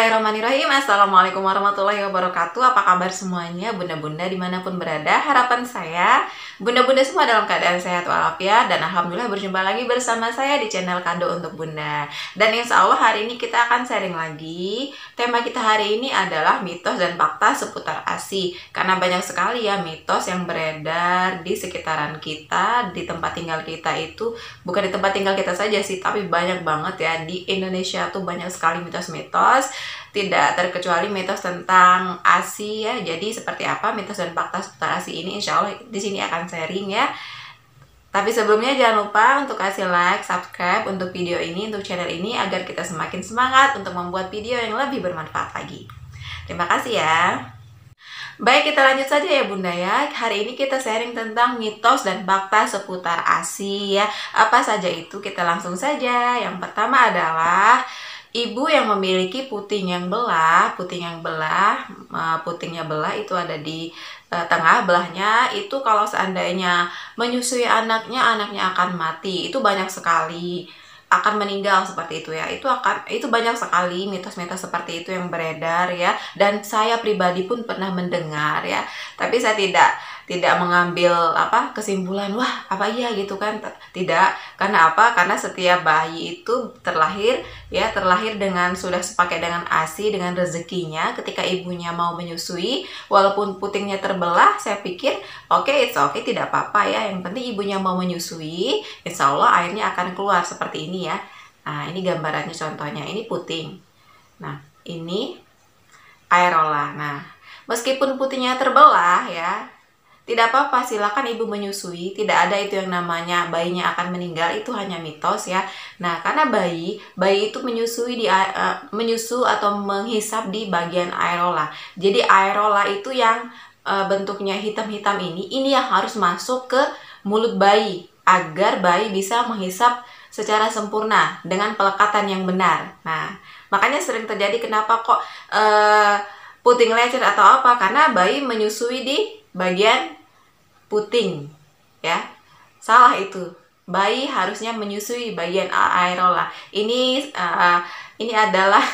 Bismillahirrahmanirrahim. Assalamualaikum warahmatullahi wabarakatuh. Apa kabar semuanya, bunda-bunda dimanapun berada? Harapan saya, bunda-bunda semua dalam keadaan sehat walafiat. Dan alhamdulillah berjumpa lagi bersama saya di channel Kado Untuk Bunda. Dan insya Allah hari ini kita akan sharing lagi. Tema kita hari ini adalah mitos dan fakta seputar ASI. Karena banyak sekali ya mitos yang beredar di sekitaran kita, di tempat tinggal kita itu. Bukan di tempat tinggal kita saja sih, tapi banyak banget ya. Di Indonesia tuh banyak sekali mitos-mitos, tidak terkecuali mitos tentang ASI ya. Jadi seperti apa mitos dan fakta seputar ASI ini, insya Allah di sini akan sharing ya. Tapi sebelumnya jangan lupa untuk kasih like, subscribe untuk video ini, untuk channel ini, agar kita semakin semangat untuk membuat video yang lebih bermanfaat lagi. Terima kasih ya. Baik, kita lanjut saja ya bunda ya. Hari ini kita sharing tentang mitos dan fakta seputar ASI ya. Apa saja itu? Kita langsung saja. Yang pertama adalah ibu yang memiliki puting yang belah, putingnya belah itu ada di tengah belahnya, itu kalau seandainya menyusui anaknya akan mati. Itu banyak sekali, akan meninggal seperti itu ya. Itu banyak sekali mitos-mitos seperti itu yang beredar ya. Dan saya pribadi pun pernah mendengar ya. Tapi saya tidak mengambil kesimpulan wah apa iya gitu kan, tidak. Karena apa? Karena setiap bayi itu terlahir dengan sudah sepaket dengan ASI, dengan rezekinya. Ketika ibunya mau menyusui walaupun putingnya terbelah, saya pikir it's okay, tidak apa-apa ya. Yang penting ibunya mau menyusui, insya Allah airnya akan keluar seperti ini ya. Nah, ini gambarannya, contohnya ini puting. Nah, ini aerola. Nah, meskipun putingnya terbelah ya, tidak apa-apa, silakan ibu menyusui. Tidak ada itu yang namanya bayinya akan meninggal, itu hanya mitos ya. Nah, karena bayi itu menyusui menyusu atau menghisap di bagian aerola. Jadi aerola itu yang bentuknya hitam-hitam ini yang harus masuk ke mulut bayi agar bayi bisa menghisap secara sempurna dengan pelekatan yang benar. Nah, makanya sering terjadi kenapa kok puting lecet atau apa, karena bayi menyusui di bagian puting ya. Salah itu. Bayi harusnya menyusui bagian aerola. Ini adalah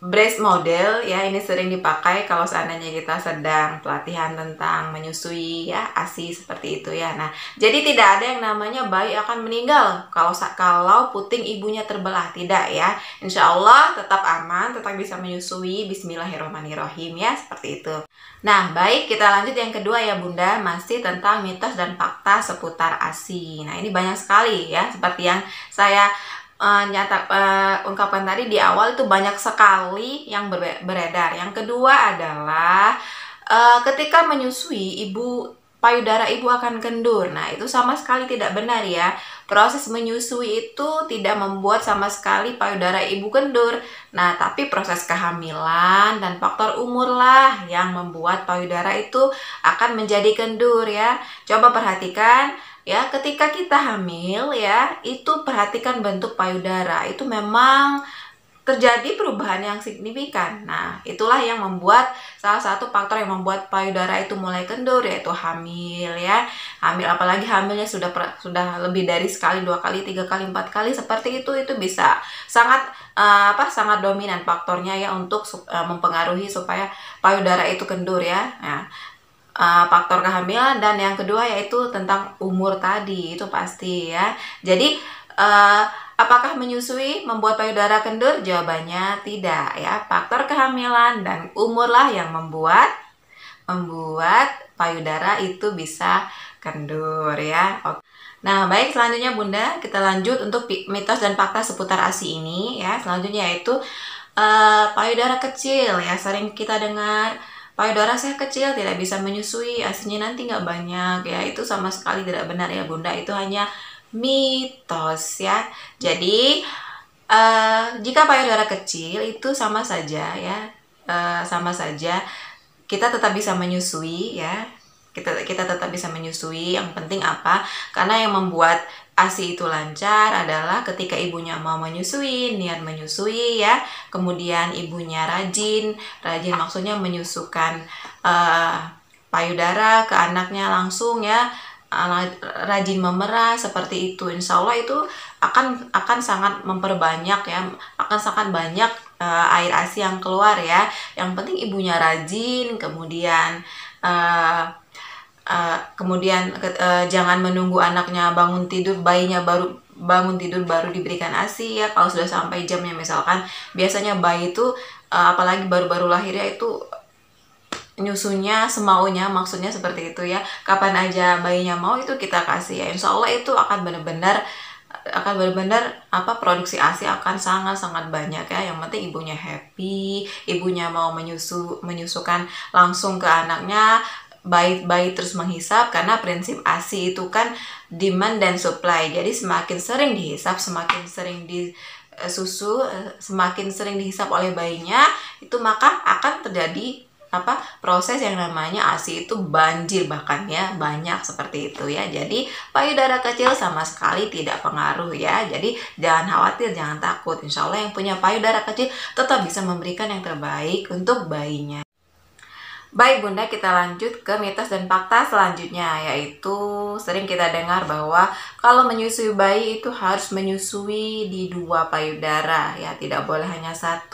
breast model ya, ini sering dipakai kalau seandainya kita sedang pelatihan tentang menyusui ya, ASI seperti itu ya. Nah, jadi tidak ada yang namanya bayi akan meninggal kalau puting ibunya terbelah, tidak ya. Insya Allah tetap aman, tetap bisa menyusui. Bismillahirrahmanirrahim ya, seperti itu. Nah, baik, kita lanjut yang kedua ya bunda, masih tentang mitos dan fakta seputar ASI. Nah, ini banyak sekali ya, seperti yang saya ungkapkan tadi di awal, itu banyak sekali yang beredar. Yang kedua adalah ketika menyusui payudara ibu akan kendur. Nah, itu sama sekali tidak benar ya. Proses menyusui itu tidak membuat sama sekali payudara ibu kendur. Nah, tapi proses kehamilan dan faktor umur lah yang membuat payudara itu akan menjadi kendur ya. Coba perhatikan ya, ketika kita hamil ya, itu perhatikan bentuk payudara, itu memang terjadi perubahan yang signifikan. Nah, itulah yang membuat, salah satu faktor yang membuat payudara itu mulai kendur, yaitu hamil ya. Hamil, apalagi hamilnya sudah lebih dari sekali, 2 kali, 3 kali, 4 kali seperti itu bisa sangat sangat dominan faktornya ya untuk mempengaruhi supaya payudara itu kendur ya. Nah, faktor kehamilan, dan yang kedua yaitu tentang umur tadi, itu pasti ya. Jadi apakah menyusui membuat payudara kendur? Jawabannya tidak ya. Faktor kehamilan dan umur lah yang membuat payudara itu bisa kendur ya. Oke. Nah, baik, selanjutnya bunda, kita lanjut untuk mitos dan fakta seputar ASI ini ya. Selanjutnya yaitu payudara kecil ya, sering kita dengar. Payudara saya kecil, tidak bisa menyusui, ASINya nanti nggak banyak ya. Itu sama sekali tidak benar ya bunda, itu hanya mitos ya. Jadi jika payudara kecil itu sama saja ya, kita tetap bisa menyusui ya. Kita tetap bisa menyusui. Yang penting apa? Karena yang membuat ASI itu lancar adalah ketika ibunya mau menyusui, niat menyusui ya, kemudian ibunya rajin maksudnya menyusukan payudara ke anaknya langsung ya, rajin memerah seperti itu. Insya Allah itu akan sangat memperbanyak ya, akan sangat banyak air ASI yang keluar ya. Yang penting ibunya rajin, kemudian jangan menunggu anaknya bangun tidur, bayinya baru bangun tidur baru diberikan ASI ya. Kalau sudah sampai jamnya, misalkan biasanya bayi itu apalagi baru-baru lahirnya itu nyusunya semaunya, maksudnya seperti itu ya. Kapan aja bayinya mau itu kita kasih ya. Insya Allah itu akan benar-benar produksi ASI akan sangat-sangat banyak ya. Yang penting ibunya happy, ibunya mau menyusukan langsung ke anaknya, bayi terus menghisap, karena prinsip ASI itu kan demand dan supply. Jadi semakin sering dihisap, semakin sering semakin sering dihisap oleh bayinya, itu maka akan terjadi proses yang namanya ASI itu banjir, bahkan ya banyak seperti itu ya. Jadi payudara kecil sama sekali tidak pengaruh ya. Jadi jangan khawatir, jangan takut. Insya Allah yang punya payudara kecil tetap bisa memberikan yang terbaik untuk bayinya. Baik Bunda, kita lanjut ke mitos dan fakta selanjutnya, yaitu sering kita dengar bahwa kalau menyusui bayi itu harus menyusui di 2 payudara ya, tidak boleh hanya 1.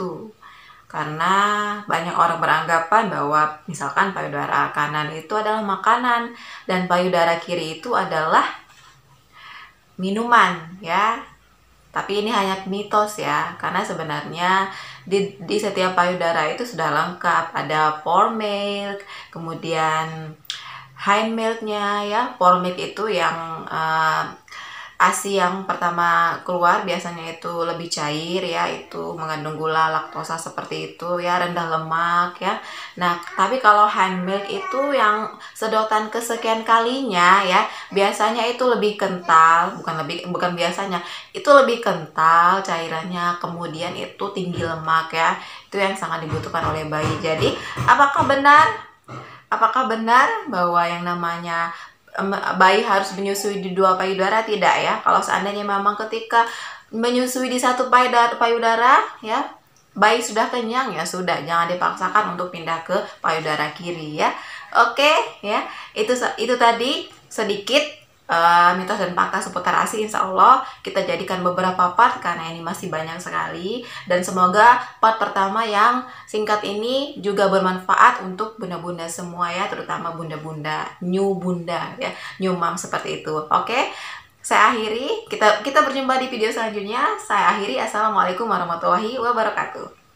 Karena banyak orang beranggapan bahwa misalkan payudara kanan itu adalah makanan dan payudara kiri itu adalah minuman ya. Tapi ini hanya mitos ya, karena sebenarnya di setiap payudara itu sudah lengkap. Ada fore milk, kemudian hind milknya ya. Fore milk itu yang ASI yang pertama keluar biasanya itu lebih cair ya, itu mengandung gula, laktosa seperti itu ya, rendah lemak ya. Nah, tapi kalau hind milk itu yang sedotan kesekian kalinya ya, biasanya itu lebih kental, bukan biasanya, itu lebih kental cairannya, kemudian itu tinggi lemak ya. Itu yang sangat dibutuhkan oleh bayi. Jadi, apakah benar bahwa yang namanya bayi harus menyusui di 2 payudara? Tidak ya. Kalau seandainya memang ketika menyusui di 1 payudara ya, bayi sudah kenyang ya sudah, jangan dipaksakan untuk pindah ke payudara kiri ya. Oke ya, itu tadi sedikit mitos dan fakta seputar ASI. Insya Allah kita jadikan beberapa part karena ini masih banyak sekali, dan semoga part pertama yang singkat ini juga bermanfaat untuk bunda-bunda semua ya, terutama bunda-bunda new bunda ya, new mom seperti itu. Oke, saya akhiri, kita berjumpa di video selanjutnya. Saya akhiri, assalamualaikum warahmatullahi wabarakatuh.